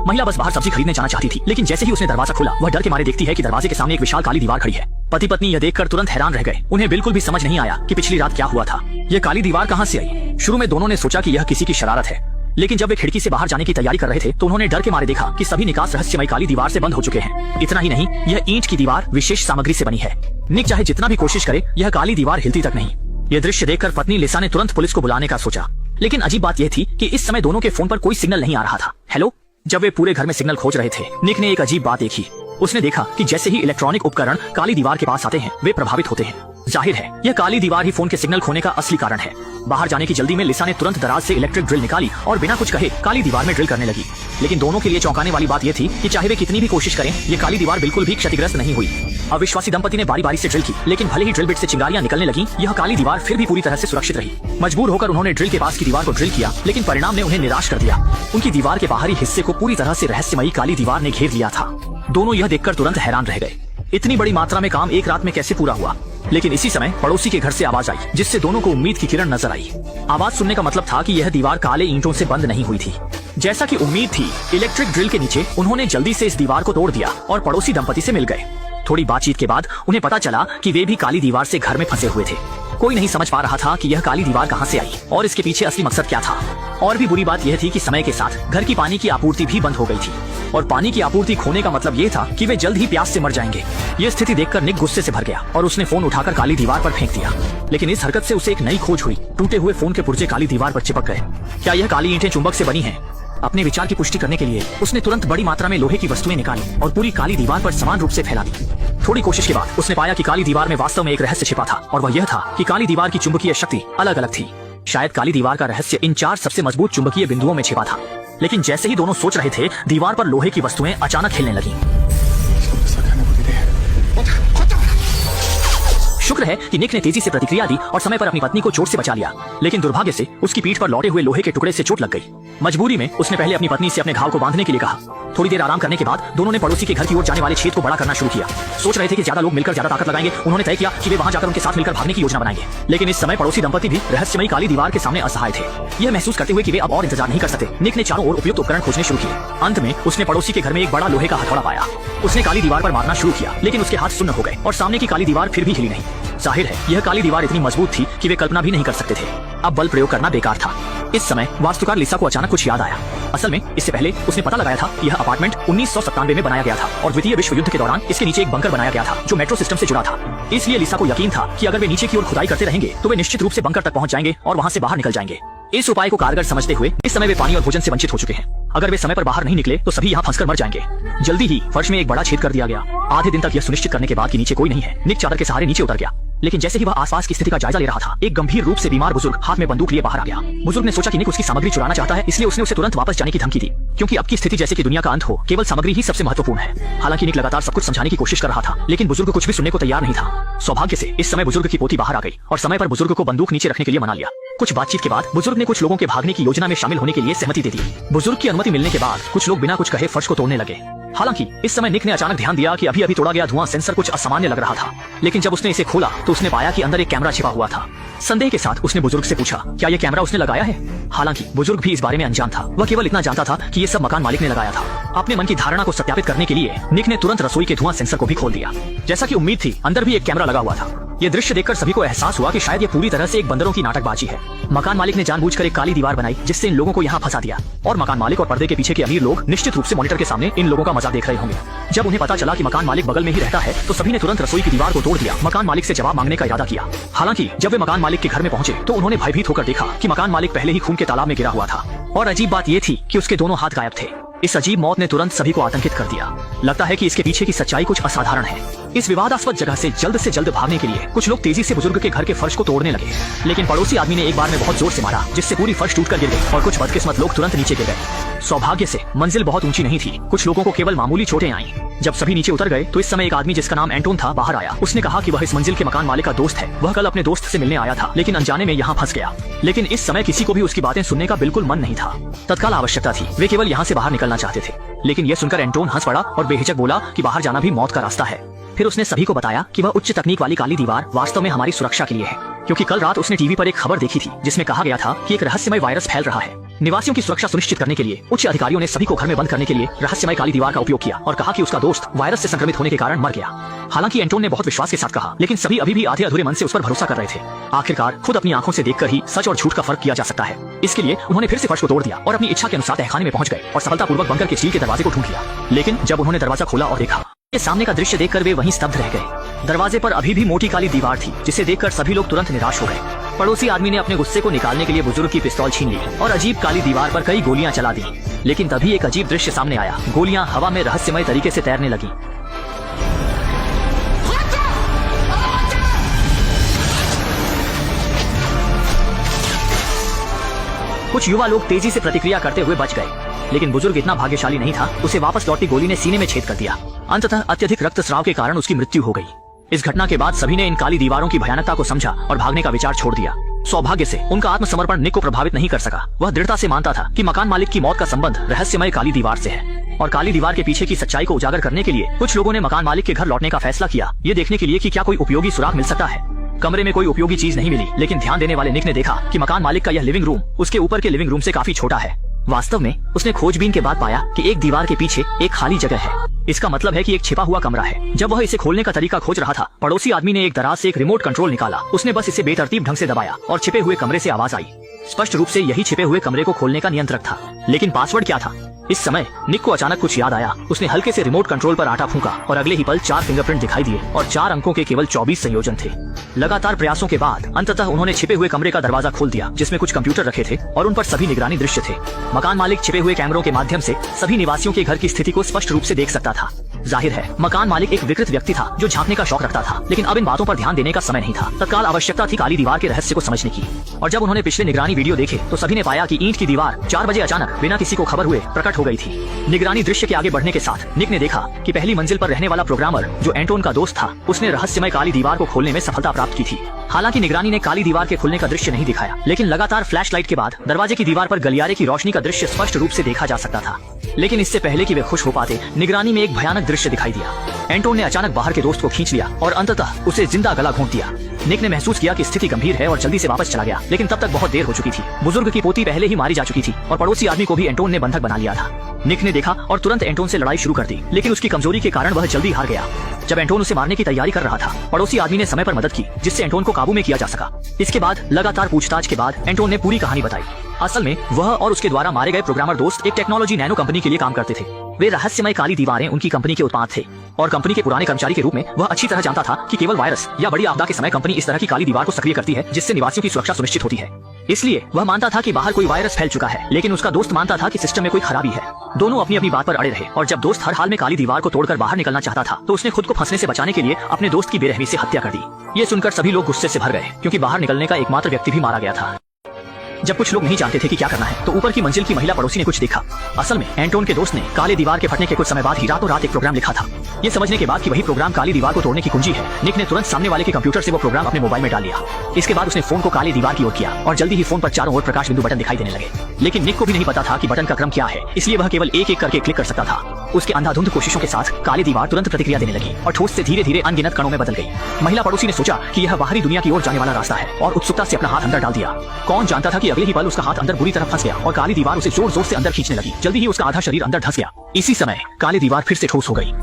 महिला बस बाहर सब्जी खरीदने जाना चाहती थी, लेकिन जैसे ही उसने दरवाजा खोला वह डर के मारे देखती है कि दरवाजे के सामने एक विशाल काली दीवार खड़ी है। पति पत्नी यह देखकर तुरंत हैरान रह गए। उन्हें बिल्कुल भी समझ नहीं आया कि पिछली रात क्या हुआ था। यह काली दीवार कहां से आई। शुरू में दोनों ने सोचा कि यह किसी की शरारत है, लेकिन जब वे खिड़की से बाहर जाने की तैयारी कर रहे थे तो उन्होंने डर के मारे देखा कि सभी निकास रहस्यमय काली दीवार से बंद हो चुके हैं। इतना ही नहीं, यह ईंट की दीवार विशेष सामग्री से बनी है। निक चाहे जितना भी कोशिश करे, यह काली दीवार हिलती तक नहीं। यह दृश्य देखकर पत्नी लिसा ने तुरंत पुलिस को बुलाने का सोचा, लेकिन अजीब बात यह थी कि इस समय दोनों के फोन पर कोई सिग्नल नहीं आ रहा था। हेलो। जब वे पूरे घर में सिग्नल खोज रहे थे, निक ने एक अजीब बात देखी। उसने देखा कि जैसे ही इलेक्ट्रॉनिक उपकरण काली दीवार के पास आते हैं वे प्रभावित होते हैं। जाहिर है यह काली दीवार ही फोन के सिग्नल खोने का असली कारण है। बाहर जाने की जल्दी में लिसा ने तुरंत दराज से इलेक्ट्रिक ड्रिल निकाली और बिना कुछ कहे काली दीवार में ड्रिल करने लगी। लेकिन दोनों के लिए चौंकाने वाली बात यह थी कि चाहे वे कितनी भी कोशिश करें, ये काली दीवार बिल्कुल भी क्षतिग्रस्त नहीं हुई। अविश्वासी दंपति ने बारी बारी से ड्रिल की, लेकिन भले ही ड्रिल बिट से चिंगारियां निकलने लगी, यह काली दीवार फिर भी पूरी तरह से सुरक्षित रही। मजबूर होकर उन्होंने ड्रिल के पास की दीवार को ड्रिल किया, लेकिन परिणाम ने उन्हें निराश कर दिया। उनकी दीवार के बाहरी हिस्से को पूरी तरह से रहस्यमयी काली दीवार ने घेर लिया था। दोनों यह देखकर तुरंत हैरान रह गए। इतनी बड़ी मात्रा में काम एक रात में कैसे पूरा हुआ। लेकिन इसी समय पड़ोसी के घर से आवाज आई, जिससे दोनों को उम्मीद की किरण नजर आई। आवाज सुनने का मतलब था कि यह दीवार काले ईंटों से बंद नहीं हुई थी। जैसा कि उम्मीद थी, इलेक्ट्रिक ड्रिल के नीचे उन्होंने जल्दी से इस दीवार को तोड़ दिया और पड़ोसी दंपति से मिल गए। थोड़ी बातचीत के बाद उन्हें पता चला कि वे भी काली दीवार से घर में फंसे हुए थे। कोई नहीं समझ पा रहा था कि यह काली दीवार कहां से आई और इसके पीछे असली मकसद क्या था। और भी बुरी बात यह थी कि समय के साथ घर की पानी की आपूर्ति भी बंद हो गई थी, और पानी की आपूर्ति खोने का मतलब ये था कि वे जल्द ही प्यास से मर जाएंगे। यह स्थिति देखकर निक गुस्से से भर गया और उसने फोन उठाकर काली दीवार पर फेंक दिया। लेकिन इस हरकत से उसे एक नई खोज हुई। टूटे हुए फोन के पुर्जे काली दीवार पर चिपक गए। क्या यह काली ईंटें चुंबक से बनी हैं? अपने विचार की पुष्टि करने के लिए उसने तुरंत बड़ी मात्रा में लोहे की वस्तुएं निकाली और पूरी काली दीवार पर समान रूप से फैला दी। थोड़ी कोशिश के बाद उसने पाया कि काली दीवार में वास्तव में एक रहस्य छिपा था, और वह यह था कि काली दीवार की चुंबकीय शक्ति अलग अलग थी। शायद काली दीवार का रहस्य इन 4 सबसे मजबूत चुंबकीय बिंदुओं में छिपा था। लेकिन जैसे ही दोनों सोच रहे थे, दीवार पर लोहे की वस्तुएं अचानक हिलने लगीं। शुक्र है कि निक ने तेजी से प्रतिक्रिया दी और समय पर अपनी पत्नी को चोट से बचा लिया, लेकिन दुर्भाग्य से उसकी पीठ पर लौटे हुए लोहे के टुकड़े से चोट लग गई। मजबूरी में उसने पहले अपनी पत्नी से अपने घाव को बांधने के लिए कहा। थोड़ी देर आराम करने के बाद दोनों ने पड़ोसी के घर की ओर जाने वाले छेद को बड़ा करना शुरू किया। सोच रहे थे कि ज्यादा लोग मिलकर ज्यादा ताकत लगाएंगे। उन्होंने तय किया कि वे वहां जाकर उनके साथ मिलकर भागने की योजना बनाएंगे। लेकिन इस समय पड़ोसी दंपति भी रहस्यमयी काली दीवार के सामने असहाय थे। यह महसूस करते हुए कि वे अब और इंतजार नहीं कर सकते, निक ने चारों ओर उपयुक्त उपकरण खोजने शुरू किए। अंत में उसने पड़ोसी के घर में एक बड़ा लोहे का हथौड़ा पाया। उसने काली दीवार पर मारना शुरू किया, लेकिन उसके हाथ सुन्न हो गए और सामने की काली दीवार फिर भी हिली नहीं। जाहिर है यह काली दीवार इतनी मजबूत थी कि वे कल्पना भी नहीं कर सकते थे। अब बल प्रयोग करना बेकार था। इस समय वास्तुकार लिसा को अचानक कुछ याद आया। असल में इससे पहले उसने पता लगाया था यह अपार्टमेंट 1997 में बनाया गया था और द्वितीय विश्व युद्ध के दौरान इसके नीचे एक बंकर बनाया गया था जो मेट्रो सिस्टम से जुड़ा था। इसलिए लिसा को यकीन था कि अगर वे नीचे की ओर खुदाई करते रहेंगे तो वे निश्चित रूप से बंकर तक पहुंच जाएंगे और वहां से बाहर निकल जाएंगे। इस उपाय को कारगर समझते हुए इस समय वे पानी और भोजन से वंचित हो चुके हैं। अगर वे समय पर बाहर नहीं निकले तो सभी यहाँ फंसकर मर जाएंगे। जल्दी ही फर्श में एक बड़ा छेद कर दिया गया। आधे दिन तक यह सुनिश्चित करने के बाद कि नीचे कोई नहीं है, निक चादर के सहारे नीचे उतर गया। लेकिन जैसे ही वह आसपास की स्थिति का जायजा ले रहा था, एक गंभीर रूप से बीमार बुजुर्ग हाथ में बंदूक लिए बाहर आ गया। बुजुर्ग ने सोचा कि निक उसकी सामग्री चुराना चाहता है, इसलिए उसने उसे तुरंत वापस जाने की धमकी दी। क्योंकि अब की स्थिति जैसे कि दुनिया का अंत हो, केवल सामग्री ही सबसे महत्वपूर्ण है। हालांकि निक लगातार सब कुछ समझाने की कोशिश कर रहा था, लेकिन बुजुर्ग कुछ भी सुनने को तैयार नहीं था। सौभाग्य से इस समय बुजुर्ग की पोती बाहर आ गई और समय पर बुजुर्ग को बंदूक नीचे रखने के लिए मना लिया। कुछ बातचीत के बाद बुजुर्ग ने कुछ लोगों के भागने की योजना में शामिल होने के लिए सहमति दे दी। बुजुर्ग की अनुमति मिलने के बाद कुछ लोग बिना कुछ कहे फर्श को तोड़ने लगे। हालांकि इस समय निक ने अचानक ध्यान दिया कि अभी अभी तोड़ा गया धुआं सेंसर कुछ असामान्य लग रहा था। लेकिन जब उसने इसे खोला तो उसने पाया कि अंदर एक कैमरा छिपा हुआ था। संदेह के साथ उसने बुजुर्ग से पूछा, क्या यह कैमरा उसने लगाया है? हालांकि बुजुर्ग भी इस बारे में अनजान था। वह केवल इतना जानता था कि ये सब मकान मालिक ने लगाया था। अपने मन की धारणा को सत्यापित करने के लिए निक ने तुरंत रसोई के धुआं सेंसर को भी खोल दिया। जैसा कि उम्मीद थी, अंदर भी एक कैमरा लगा हुआ था। ये दृश्य देखकर सभी को एहसास हुआ कि शायद ये पूरी तरह से एक बंदरों की नाटकबाजी है। मकान मालिक ने जानबूझकर एक काली दीवार बनाई जिससे इन लोगों को यहाँ फंसा दिया, और मकान मालिक और पर्दे के पीछे के अमीर लोग निश्चित रूप से मॉनिटर के सामने इन लोगों का मजा देख रहे होंगे। जब उन्हें पता चला कि मकान मालिक बगल में ही रहता है तो सभी ने तुरंत रसोई की दीवार को तोड़ दिया, मकान मालिक से जवाब मांगने का इरादा किया। हालांकि जब वे मकान मालिक के घर में पहुंचे तो उन्होंने भयभीत होकर देखा कि मकान मालिक पहले ही खून के तालाब में गिरा हुआ था, और अजीब बात यह थी कि उसके दोनों हाथ गायब थे। इस अजीब मौत ने तुरंत सभी को आतंकित कर दिया। लगता है कि इसके पीछे की सच्चाई कुछ असाधारण है। इस विवादास्पद जगह से जल्द भागने के लिए कुछ लोग तेजी से बुजुर्ग के घर के फर्श को तोड़ने लगे, लेकिन पड़ोसी आदमी ने एक बार में बहुत जोर से मारा जिससे पूरी फर्श टूटकर गिर गई और कुछ बदकिस्मत लोग तुरंत नीचे गिर गए। सौभाग्य से मंजिल बहुत ऊंची नहीं थी, कुछ लोगों को केवल मामूली चोटें आईं। जब सभी नीचे उतर गए तो इस समय एक आदमी जिसका नाम एंटोन था बाहर आया। उसने कहा कि वह इस मंजिल के मकान मालिक का दोस्त है। वह कल अपने दोस्त से मिलने आया था, लेकिन अनजाने में यहाँ फंस गया। लेकिन इस समय किसी को भी उसकी बातें सुनने का बिल्कुल मन नहीं था। तत्काल आवश्यकता थी, वे केवल यहाँ से बाहर निकलना चाहते थे। लेकिन यह सुनकर एंटोन हंस पड़ा और बेहिचक बोला कि बाहर जाना भी मौत का रास्ता है। फिर उसने सभी को बताया कि वह उच्च तकनीक वाली काली दीवार वास्तव में हमारी सुरक्षा के लिए है, क्योंकि कल रात उसने टीवी पर एक खबर देखी थी जिसमें कहा गया था कि एक रहस्यमय वायरस फैल रहा है। निवासियों की सुरक्षा सुनिश्चित करने के लिए उच्च अधिकारियों ने सभी को घर में बंद करने के लिए रहस्यमय काली दीवार का उपयोग किया और कहा कि उसका दोस्त वायरस से संक्रमित होने के कारण मर गया। हालांकि एंटोन ने बहुत विश्वास के साथ कहा, लेकिन सभी अभी भी आधे अधूरे मन से उस पर भरोसा कर रहे थे। आखिरकार खुद अपनी आंखों से देखकर ही सच और झूठ का फर्क किया जा सकता है। इसके लिए उन्होंने फिर से फर्श को तोड़ दिया और अपनी इच्छा के अनुसार तहखाने में पहुंच गए और सफलतापूर्वक बंकर के स्टील के दरवाजे को ढूंढ लिया। लेकिन जब उन्होंने दरवाजा खोला और देखा, ये सामने का दृश्य देखकर वे वहीं स्तब्ध रह गए। दरवाजे पर अभी भी मोटी काली दीवार थी, जिसे देखकर सभी लोग तुरंत निराश हो गए। पड़ोसी आदमी ने अपने गुस्से को निकालने के लिए बुजुर्ग की पिस्तौल छीन ली और अजीब काली दीवार पर कई गोलियां चला दी। लेकिन तभी एक अजीब दृश्य सामने आया। गोलियां हवा में रहस्यमय तरीके से तैरने लगी। कुछ युवा लोग तेजी से प्रतिक्रिया करते हुए बच गए, लेकिन बुजुर्ग इतना भाग्यशाली नहीं था। उसे वापस लौटती गोली ने सीने में छेद कर दिया। अंततः अत्यधिक रक्तस्राव के कारण उसकी मृत्यु हो गई। इस घटना के बाद सभी ने इन काली दीवारों की भयानकता को समझा और भागने का विचार छोड़ दिया। सौभाग्य से उनका आत्मसमर्पण निक को प्रभावित नहीं कर सका। वह दृढ़ता से मानता था कि मकान मालिक की मौत का संबंध रहस्यमय काली दीवार से है और काली दीवार के पीछे की सच्चाई को उजागर करने के लिए कुछ लोगों ने मकान मालिक के घर लौटने का फैसला किया, ये देखने के लिए कि क्या कोई उपयोगी सुराग मिल सकता है। कमरे में कोई उपयोगी चीज नहीं मिली, लेकिन ध्यान देने वाले निक ने देखा कि मकान मालिक का यह लिविंग रूम उसके ऊपर के लिविंग रूम से काफी छोटा है। वास्तव में उसने खोजबीन के बाद पाया कि एक दीवार के पीछे एक खाली जगह है। इसका मतलब है कि एक छिपा हुआ कमरा है। जब वह इसे खोलने का तरीका खोज रहा था, पड़ोसी आदमी ने एक दराज से एक रिमोट कंट्रोल निकाला। उसने बस इसे बेतरतीब ढंग से दबाया और छिपे हुए कमरे से आवाज आई। स्पष्ट रूप से यही छिपे हुए कमरे को खोलने का नियंत्रक था। लेकिन पासवर्ड क्या था? इस समय निक को अचानक कुछ याद आया। उसने हल्के से रिमोट कंट्रोल पर आटा फूंका और अगले ही पल 4 फिंगरप्रिंट दिखाई दिए और 4 अंकों के केवल 24 संयोजन थे। लगातार प्रयासों के बाद अंततः उन्होंने छिपे हुए कमरे का दरवाजा खोल दिया, जिसमें कुछ कंप्यूटर रखे थे और उन पर सभी निगरानी दृश्य थे। मकान मालिक छिपे हुए कैमरों के माध्यम से सभी निवासियों के घर की स्थिति को स्पष्ट रूप से देख सकता था। जाहिर है मकान मालिक एक विकृत व्यक्ति था जो झांकने का शौक रखता था, लेकिन अब इन बातों पर ध्यान देने का समय नहीं था। तत्काल आवश्यकता थी काली दीवार के रहस्य को समझने की। और जब उन्होंने पिछले निगरानी वीडियो देखे तो सभी ने पाया कि ईंट की दीवार 4 बजे अचानक बिना किसी को खबर हुए प्रकट हो गई थी। निगरानी दृश्य के आगे बढ़ने के साथ निक ने देखा कि पहली मंजिल पर रहने वाला प्रोग्रामर जो एंटोन का दोस्त था, उसने रहस्यमय काली दीवार को खोलने में सफलता प्राप्त की थी। हालांकि निगरानी ने काली दीवार के खुलने का दृश्य नहीं दिखाया, लेकिन लगातार फ्लैशलाइट के बाद दरवाजे की दीवार पर गलियारे की रोशनी का दृश्य स्पष्ट रूप से देखा जा सकता था। लेकिन इससे पहले कि वे खुश हो पाते, निगरानी में एक भयानक दृश्य दिखाई दिया। एंटोन ने अचानक बाहर के दोस्त को खींच लिया और अंततः उसे जिंदा गला घोंट दिया। निक ने महसूस किया कि स्थिति गंभीर है और जल्दी से वापस चला गया, लेकिन तब तक बहुत देर हो चुकी थी। बुजुर्ग की पोती पहले ही मारी जा चुकी थी और पड़ोसी आदमी को भी एंटोन ने बंधक बना लिया था। निक ने देखा और तुरंत एंटोन से लड़ाई शुरू कर दी, लेकिन उसकी कमजोरी के कारण वह जल्दी हार गया। जब एंटोन उसे मारने की तैयारी कर रहा था, पड़ोसी आदमी ने समय पर मदद की, जिससे एंटोन को काबू में किया जा सका। इसके बाद लगातार पूछताछ के बाद एंटोन ने पूरी कहानी बताई। असल में वह और उसके द्वारा मारे गए प्रोग्रामर दोस्त एक टेक्नोलॉजी नैनो कंपनी के लिए काम करते थे। वे रहस्यमय काली दीवारें उनकी कंपनी के उत्पाद थे और कंपनी के पुराने कर्मचारी के रूप में वह अच्छी तरह जानता था कि केवल वायरस या बड़ी आपदा के समय कंपनी इस तरह की काली दीवार को सक्रिय करती है, जिससे निवासियों की सुरक्षा सुनिश्चित होती है। इसलिए वह मानता था कि बाहर कोई वायरस फैल चुका है, लेकिन उसका दोस्त मानता था कि सिस्टम में कोई खराबी है। दोनों अपनी अपनी बात पर अड़े रहे और जब दोस्त हर हाल में काली दीवार को तोड़कर बाहर निकलना चाहता था, तो उसने खुद को फंसने से बचाने के लिए अपने दोस्त की बेरहमी से हत्या कर दी। ये सुनकर सभी लोग गुस्से से भर गए, क्योंकि बाहर निकलने का एकमात्र व्यक्ति भी मारा गया था। जब कुछ लोग नहीं जानते थे कि क्या करना है, तो ऊपर की मंजिल की महिला पड़ोसी ने कुछ देखा। असल में एंटोन के दोस्त ने काले दीवार के फटने के कुछ समय बाद ही रातों रात एक प्रोग्राम लिखा था। ये समझने के बाद कि वही प्रोग्राम काली दीवार को तोड़ने की कुंजी है, निक ने तुरंत सामने वाले के कंप्यूटर से वो प्रोग्राम अपने मोबाइल में डाल लिया। इसके बाद उसने फोन को काली दीवार की ओर किया और जल्दी ही फोन पर चारों ओर प्रकाश बिंदु बटन दिखाई देने लगे। लेकिन निक को भी नहीं पता था कि बटन का क्रम क्या है, इसलिए वह केवल एक एक करके क्लिक कर सकता था। उसके अंधाधुंध कोशिशों के साथ काली दीवार तुरंत प्रतिक्रिया देने लगी और ठोस से धीरे धीरे अनगिनत कणों में बदल गई। महिला पड़ोसी ने सोचा कि यह बाहरी दुनिया की ओर जाने वाला रास्ता है और उत्सुकता से अपना हाथ अंदर डाल दिया। कौन जानता था कि अगले ही पल उसका हाथ अंदर बुरी तरह फंस गया और काली दीवार उसे जोर जोर से अंदर खींचने लगी। जल्दी ही उसका आधा शरीर अंदर धंस गया। इसी समय काली दीवार फिर से ठोस हो गई।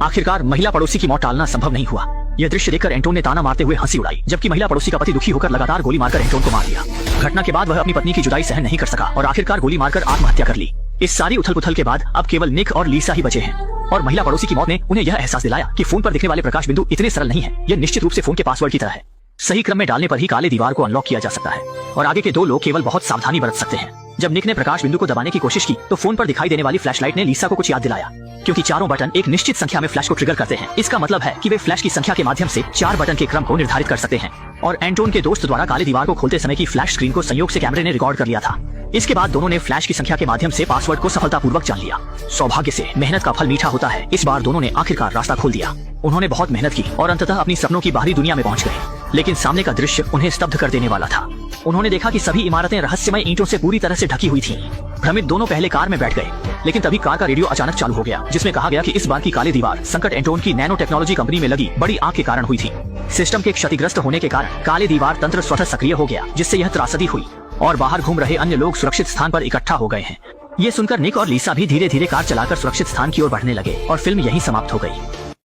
आखिरकार महिला पड़ोसी की मौत टालना संभव नहीं हुआ। यह दृश्य देखकर एंटोन ने ताना मारते हुए हंसी उड़ाई, जबकि महिला पड़ोसी का पति दुखी होकर लगातार गोली मारकर एंटोन को मार दिया। घटना के बाद वह अपनी पत्नी की जुदाई सहन नहीं कर सका और आखिरकार गोली मारकर आत्महत्या कर ली। इस सारी उथल पुथल के बाद अब केवल निक और लीसा ही बचे हैं और महिला पड़ोसी की मौत ने उन्हें यह एहसास दिलाया कि फोन पर दिखने वाले प्रकाश बिंदु इतने सरल नहीं है। यह निश्चित रूप से फोन के पासवर्ड की तरह है। सही क्रम में डालने पर ही काले दीवार को अनलॉक किया जा सकता है और आगे के 2 लोग केवल बहुत सावधानी बरत सकते हैं। जब निक ने प्रकाश बिंदु को दबाने की कोशिश की तो फोन पर दिखाई देने वाली फ्लैशलाइट ने लीसा को कुछ याद दिलाया, क्योंकि चारों बटन एक निश्चित संख्या में फ्लैश को ट्रिगर करते हैं। इसका मतलब है कि वे फ्लैश की संख्या के माध्यम से 4 बटन के क्रम को निर्धारित कर सकते हैं और एंटोन के दोस्त द्वारा काले दीवार को खोलते समय की फ्लैश स्क्रीन को संयोग से कैमरे ने रिकॉर्ड कर लिया था। इसके बाद दोनों ने फ्लैश की संख्या के माध्यम से पासवर्ड को सफलतापूर्वक जान लिया। सौभाग्य से मेहनत का फल मीठा होता है। इस बार दोनों ने आखिरकार रास्ता खोल दिया। उन्होंने बहुत मेहनत की और अंततः अपनी सपनों की बाहरी दुनिया में पहुंच गए, लेकिन सामने का दृश्य उन्हें स्तब्ध कर देने वाला था। उन्होंने देखा कि सभी इमारतें रहस्यमय ईंटों से पूरी तरह से ढकी हुई थीं। भ्रमित दोनों पहले कार में बैठ गए लेकिन तभी कार का रेडियो अचानक चालू हो गया, जिसमें कहा गया कि इस बार की काली दीवार संकट एंटोन की नैनो टेक्नोलॉजी कंपनी में लगी बड़ी आग के कारण हुई थी। सिस्टम के क्षतिग्रस्त होने के कारण काले दीवार तंत्र स्वतः सक्रिय हो गया, जिससे यह त्रासदी हुई और बाहर घूम रहे अन्य लोग सुरक्षित स्थान पर इकट्ठा हो गए हैं। ये सुनकर निक और लीसा भी धीरे धीरे कार चलाकर सुरक्षित स्थान की ओर बढ़ने लगे और फिल्म यहीं समाप्त हो गई।